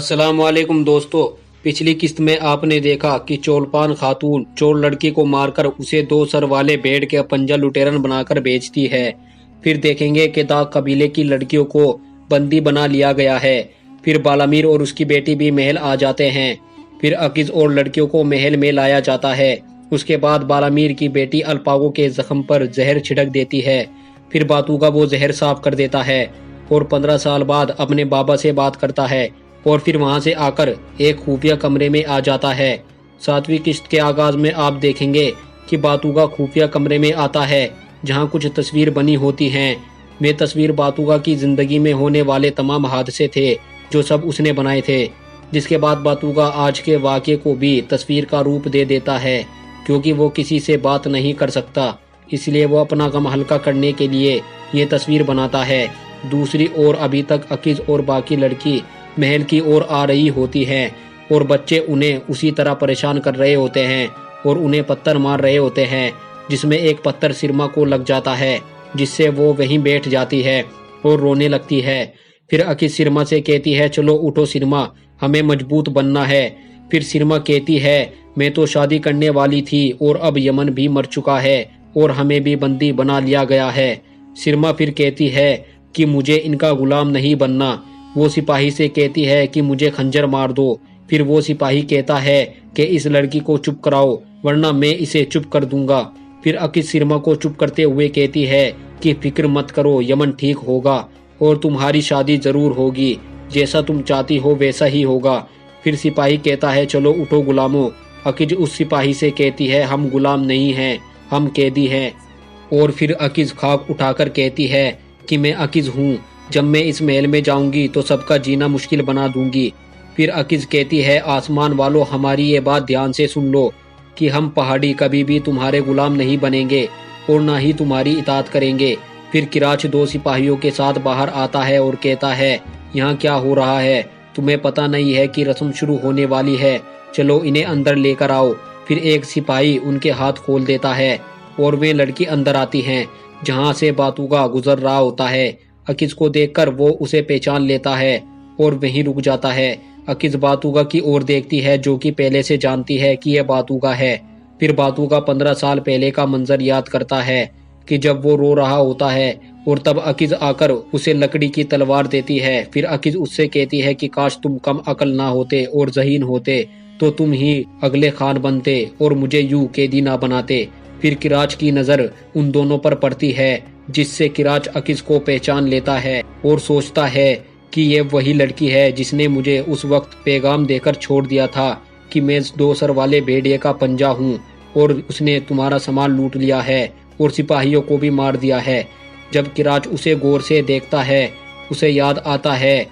अस्सलामुअलैकुम दोस्तों। पिछली किस्त में आपने देखा कि चोलपान खातून चोर लड़की को मारकर उसे 2 सर वाले भेड़ के पंजा लुटेरन बनाकर बेचती है। फिर देखेंगे कि दाग कबीले की लड़कियों को बंदी बना लिया गया है। फिर बालामीर और उसकी बेटी भी महल आ जाते हैं। फिर अकीज और लड़कियों को महल में लाया जाता है। उसके बाद बालामीर की बेटी अल्पागो के जख्म पर जहर छिड़क देती है। फिर बातूगा वो जहर साफ कर देता है और 15 साल बाद अपने बाबा से बात करता है और फिर वहां से आकर एक खुफिया कमरे में आ जाता है। 7वीं किस्त के आगाज में आप देखेंगे कि बातूगा खुफिया कमरे में आता है जहां कुछ तस्वीर बनी होती हैं। वे तस्वीर बातूगा की जिंदगी में होने वाले तमाम हादसे थे जो सब उसने बनाए थे। जिसके बाद बातूगा आज के वाक़े को भी तस्वीर का रूप दे देता है। क्योंकि वो किसी से बात नहीं कर सकता, इसलिए वो अपना गम हल्का करने के लिए ये तस्वीर बनाता है। दूसरी ओर अभी तक अकीज और बाकी लड़की महल की ओर आ रही होती हैं और बच्चे उन्हें उसी तरह परेशान कर रहे होते हैं और उन्हें पत्थर मार रहे होते हैं, जिसमें एक पत्थर सिरमा को लग जाता है, जिससे वो वहीं बैठ जाती है और रोने लगती है। फिर अकीज सिरमा से कहती है, चलो उठो सिरमा, हमें मजबूत बनना है। फिर सिरमा कहती है, मैं तो शादी करने वाली थी और अब यमन भी मर चुका है और हमें भी बंदी बना लिया गया है। सिरमा फिर कहती है कि मुझे इनका गुलाम नहीं बनना। वो सिपाही से कहती है कि मुझे खंजर मार दो। फिर वो सिपाही कहता है कि इस लड़की को चुप कराओ वरना मैं इसे चुप कर दूंगा। फिर अकीज सिरमा को चुप करते हुए कहती है कि फिक्र मत करो, यमन ठीक होगा और तुम्हारी शादी जरूर होगी, जैसा तुम चाहती हो वैसा ही होगा। फिर सिपाही कहता है, चलो उठो गुलामों। अकीज उस सिपाही से कहती है, हम गुलाम नहीं हैं, हम कैदी हैं। और फिर अकीज खाक उठाकर कहती है कि मैं अकीज हूँ, जब मैं इस महल में जाऊंगी तो सबका जीना मुश्किल बना दूंगी। फिर अकीज कहती है, आसमान वालों हमारी ये बात ध्यान से सुन लो कि हम पहाड़ी कभी भी तुम्हारे गुलाम नहीं बनेंगे और ना ही तुम्हारी इताअत करेंगे। फिर किराच 2 सिपाहियों के साथ बाहर आता है और कहता है, यहाँ क्या हो रहा है? तुम्हें पता नहीं है कि रस्म शुरू होने वाली है? चलो इन्हें अंदर लेकर आओ। फिर एक सिपाही उनके हाथ खोल देता है और वे लड़की अंदर आती हैं जहाँ से बातूगा गुजर रहा होता है। अकीज को देखकर वो उसे पहचान लेता है और वहीं रुक जाता है। अकीज बातूगा की ओर देखती है जो कि पहले से जानती है कि यह बातूगा है। फिर बातूगा 15 साल पहले का मंजर याद करता है कि जब वो रो रहा होता है और तब अकीज आकर उसे लकड़ी की तलवार देती है। फिर अकीज उससे कहती है कि काश तुम कम अकल ना होते और ज़हीन होते तो तुम ही अगले खान बनते और मुझे यूं कैदी ना बनाते। फिर किराच की नज़र उन दोनों पर पड़ती है, जिससे किराच अकीज को पहचान लेता है और सोचता है कि ये वही लड़की है जिसने मुझे उस वक्त पैगाम देकर छोड़ दिया था कि मैं 2 सर वाले भेड़िए का पंजा हूँ और उसने तुम्हारा सामान लूट लिया है और सिपाहियों को भी मार दिया है। जब किराच उसे गौर से देखता है, उसे याद आता है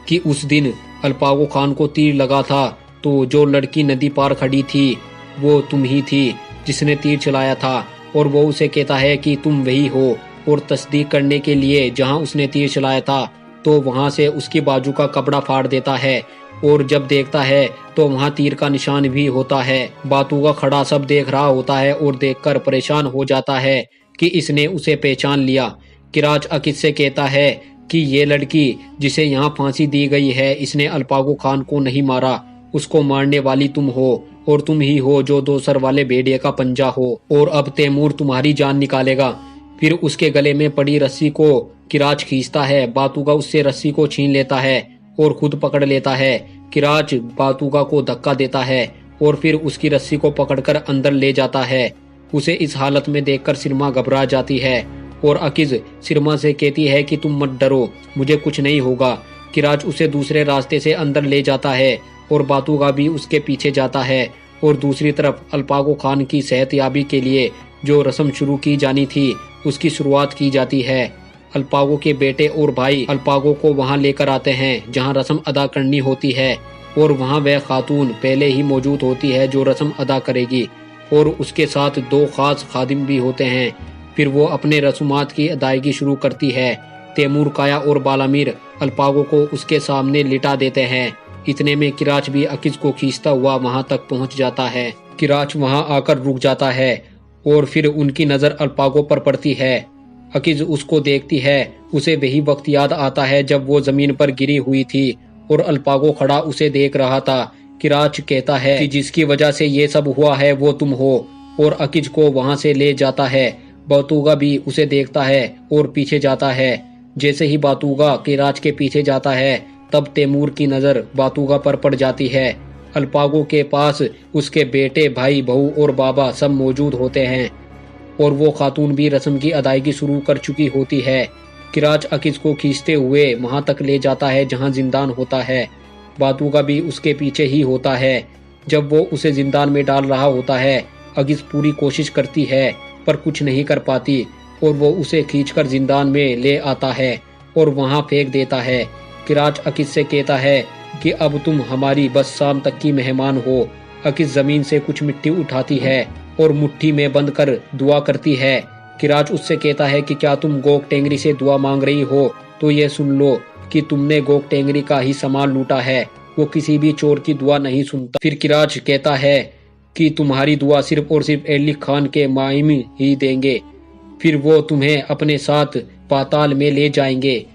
कि उस दिन अल्पागो खान को तीर लगा था, तो जो लड़की नदी पार खड़ी थी वो तुम ही थी जिसने तीर चलाया था। और वो उसे कहता है कि तुम वही हो और तस्दीक करने के लिए जहां उसने तीर चलाया था तो वहां से उसकी बाजू का कपड़ा फाड़ देता है और जब देखता है तो वहां तीर का निशान भी होता है। बातूगा खड़ा सब देख रहा होता है और देखकर परेशान हो जाता है कि इसने उसे पहचान लिया। किराच अकीज से कहता है कि ये लड़की जिसे यहाँ फांसी दी गई है, इसने अल्पागो खान को नहीं मारा, उसको मारने वाली तुम हो और तुम ही हो जो 2 सर वाले भेड़िए का पंजा हो और अब तैमूर तुम्हारी जान निकालेगा। फिर उसके गले में पड़ी रस्सी को किराच खींचता है। बातूगा उससे रस्सी को छीन लेता है और खुद पकड़ लेता है। किराच बातूगा को धक्का देता है और फिर उसकी रस्सी को पकड़कर अंदर ले जाता है। उसे इस हालत में देखकर सिरमा घबरा जाती है और अकीज सिरमा से कहती है कि तुम मत डरो, मुझे कुछ नहीं होगा। किराच उसे दूसरे रास्ते से अंदर ले जाता है और बातूगा भी उसके पीछे जाता है और दूसरी तरफ अल्पागो खान की सेहतयाबी के लिए जो रस्म शुरू की जानी थी उसकी शुरुआत की जाती है। अल्पागो के बेटे और भाई अल्पागो को वहां लेकर आते हैं जहां रस्म अदा करनी होती है और वहां वह खातून पहले ही मौजूद होती है जो रस्म अदा करेगी और उसके साथ 2 खास खादिम भी होते हैं। फिर वो अपने रसूमात की अदायगी शुरू करती है। तैमूर, काया और बालामीर अल्पागो को उसके सामने लिटा देते हैं। इतने में किराच भी अकीज को खींचता हुआ वहां तक पहुंच जाता है। किराच वहां आकर रुक जाता है और फिर उनकी नजर अल्पागो पर पड़ती है। अकीज उसको देखती है। उसे वही वक्त याद आता है जब वो जमीन पर गिरी हुई थी और अल्पागो खड़ा उसे देख रहा था। किराज कहता है कि जिसकी वजह से ये सब हुआ है वो तुम हो, और अकीज को वहां से ले जाता है। बातूगा भी उसे देखता है और पीछे जाता है। जैसे ही बातूगा किराज के पीछे जाता है तब तैमूर की नजर बातूगा पर पड़ जाती है। अल्पागो के पास उसके बेटे, भाई, बहू और बाबा सब मौजूद होते हैं और वो खातून भी रस्म की अदायगी शुरू कर चुकी होती है। किराज अकीज को खींचते हुए वहां तक ले जाता है जहां जिंदान होता है। बातूगा भी उसके पीछे ही होता है। जब वो उसे जिंदान में डाल रहा होता है अकीज पूरी कोशिश करती है पर कुछ नहीं कर पाती और वो उसे खींचकर जिंदान में ले आता है और वहां फेंक देता है। किराज अकीज से कहता है कि अब तुम हमारी बस शाम तक की मेहमान हो। अकीज जमीन से कुछ मिट्टी उठाती है और मुट्ठी में बंद कर दुआ करती है। किराज उससे कहता है कि क्या तुम गोक टेंगरी से दुआ मांग रही हो तो ये सुन लो कि तुमने गोक टेंगरी का ही सामान लूटा है। वो किसी भी चोर की दुआ नहीं सुनता। फिर किराज कहता है कि तुम्हारी दुआ सिर्फ और सिर्फ एलिक खान के माइमी ही देंगे, फिर वो तुम्हें अपने साथ पाताल में ले जाएंगे।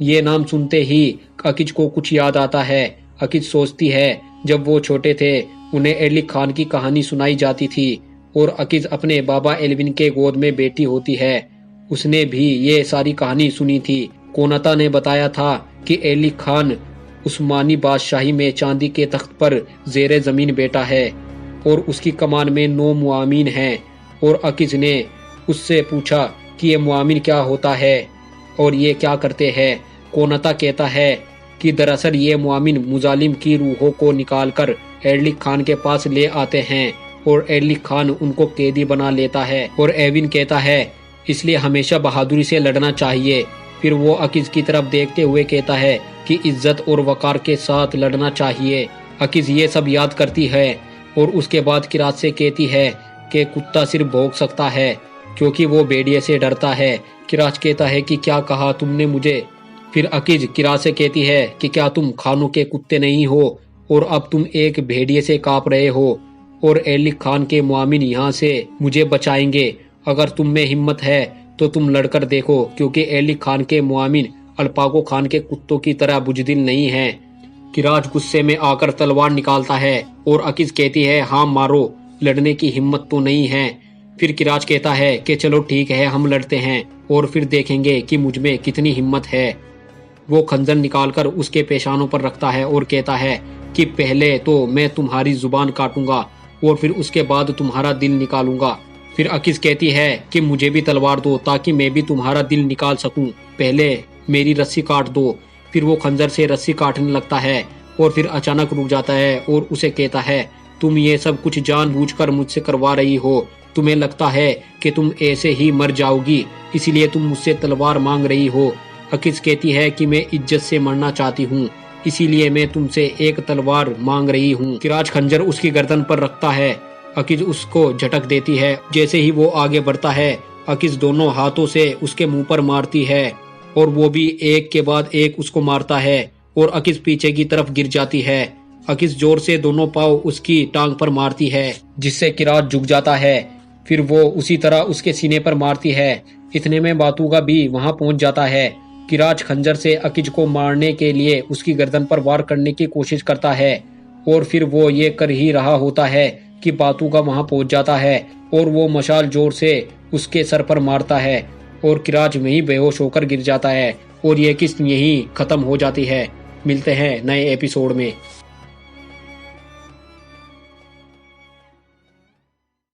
ये नाम सुनते ही अकीज को कुछ याद आता है। अकीज सोचती है जब वो छोटे थे उन्हें एलिक खान की कहानी सुनाई जाती थी और अकीज अपने बाबा एल्विन के गोद में बैठी होती है। उसने भी ये सारी कहानी सुनी थी। कोनाता ने बताया था कि एलिक खान उस्मानी बादशाही में चांदी के तख्त पर जेरे जमीन बैठा है और उसकी कमान में 9 मुआमिन हैं। और अकीज ने उससे पूछा कि ये मुआमिन क्या होता है और ये क्या करते हैं। कोनाता कहता है कि दरअसल ये मुआमिन मुजालिम की रूहों को निकालकर एलिक खान के पास ले आते हैं और एलिक खान उनको कैदी बना लेता है। और एविन कहता है इसलिए हमेशा बहादुरी से लड़ना चाहिए। फिर वो अकीज की तरफ देखते हुए कहता है कि इज्जत और वकार के साथ लड़ना चाहिए। अकीज ये सब याद करती है और उसके बाद किराज से कहती है कि कुत्ता सिर्फ भौंक सकता है क्योंकि वो भेड़िए से डरता है। किराज कहता है कि क्या कहा तुमने मुझे। फिर अकीज किराज से कहती है कि क्या तुम खानों के कुत्ते नहीं हो और अब तुम एक भेड़िए से कांप रहे हो और एलिक खान के मुआमिन यहाँ से मुझे बचाएंगे। अगर तुम में हिम्मत है तो तुम लड़कर देखो क्योंकि एलिक खान के मुआमिन अल्पागो खान के कुत्तों की तरह बुजदिल नहीं हैं। किराज गुस्से में आकर तलवार निकालता है और अकीज कहती है हाँ मारो, लड़ने की हिम्मत तो नहीं है। फिर किराज कहता है कि चलो ठीक है हम लड़ते हैं और फिर देखेंगे कि मुझ में कितनी हिम्मत है। वो खंजर निकालकर उसके पेशानों पर रखता है और कहता है कि पहले तो मैं तुम्हारी जुबान काटूंगा और फिर उसके बाद तुम्हारा दिल निकालूंगा। फिर अकीज कहती है कि मुझे भी तलवार दो ताकि मैं भी तुम्हारा दिल निकाल सकूं, पहले मेरी रस्सी काट दो। फिर वो खंजर से रस्सी काटने लगता है और फिर अचानक रुक जाता है और उसे कहता है तुम ये सब कुछ जानबूझकर मुझसे करवा रही हो। तुम्हें लगता है कि तुम ऐसे ही मर जाओगी इसलिए तुम मुझसे तलवार मांग रही हो। अकीज कहती है कि मैं इज्जत से मरना चाहती हूँ इसीलिए मैं तुमसे एक तलवार मांग रही हूँ। किराज खंजर उसकी गर्दन पर रखता है। अकीज उसको झटक देती है। जैसे ही वो आगे बढ़ता है अकीज दोनों हाथों से उसके मुंह पर मारती है और वो भी एक के बाद एक उसको मारता है और अकीज पीछे की तरफ गिर जाती है। अकीज जोर से दोनों पाँव उसकी टांग पर मारती है जिससे किराज झुक जाता है। फिर वो उसी तरह उसके सीने पर मारती है। इतने में बातूगा भी वहां पहुंच जाता है। किराज खंजर से अकीज को मारने के लिए उसकी गर्दन पर वार करने की कोशिश करता है और फिर वो ये कर ही रहा होता है कि बातूगा वहां पहुंच जाता है और वो मशाल जोर से उसके सर पर मारता है और किराज वहीं बेहोश होकर गिर जाता है और ये किस्त यहीं खत्म हो जाती है। मिलते हैं नए एपिसोड में।